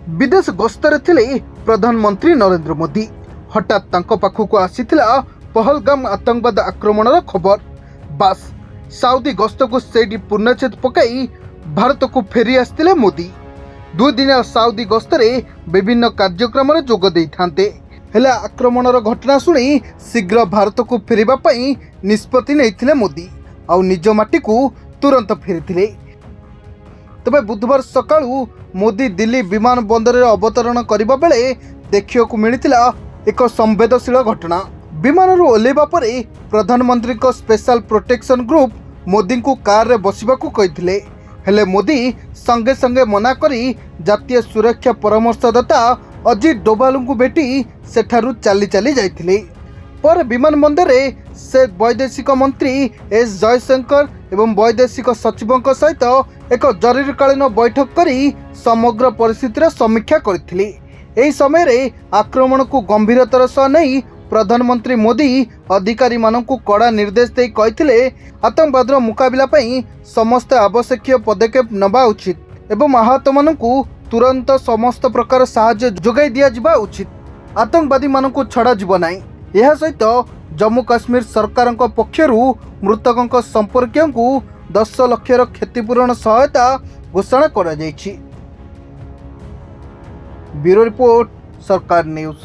विदेश गस्तरे थिले प्रधानमंत्री नरेंद्र मोदी। हठात तांको पाखकु आसीथिला पहलगाम आतंकवाद आक्रमणर खबर। बास साउदी गस्त को सेठी पूर्णछेद पकाई भारत को फेरी आसतिले मोदी। 2 दिन साउदी गस्तरे विभिन्न कार्यक्रम में जोग देइथान्ते। हेले आक्रमणर घटना शुणी शीघ्र भारत को फेरिबा पई निष्पत्ति नैथिले मोदी आउ निज माटी को तुरंत फेरिथिले। तबे बुधवार सकाळू मोदी दिल्ली विमान बंदर में अवतरण करबा बेले देखिବାକୁ मिलिथिला एक संवेदनशील घटना। विमान ओह्लैबा परे प्रधानमंत्री को स्पेशल प्रोटेक्शन ग्रुप मोदी को कार रे बसिबाकू कहिथिले। हेले मोदी संगे संगे मना करी जातीय सुरक्षा परामर्शदाता अजित डोभाल को भेटी सेठारु चली चली जाइथिले। पर विमान बंदर से वैदेशिक मंत्री एस जयशंकर एवं वैदेशिक सचिवों सहित एक जरूरीकालीन बैठक करी समग्र परिस्थितिर समीक्षा करथिले। एही समय रे आक्रमण को गंभीरतार सह नहीं प्रधानमंत्री मोदी अधिकारी मानकु कड़ा निर्देश दे कहिथिले आतंकवाद मुकाबिला पई समस्त आवश्यक पदक्षेप नबा उचित एवं आहत मानकु तुरंत समस्त प्रकार सहायता जोगाई दिया जिबा उचित। आतंकवादी मानकु छड़ा जिबो नाही। यह सहित जम्मू काश्मीर सरकार पक्षरु मृतकों संपर्कियों को 10 लाख क्षतिपूरण सहायता घोषणा करा जायछि। ब्यूरो रिपोर्ट, सरकार न्यूज।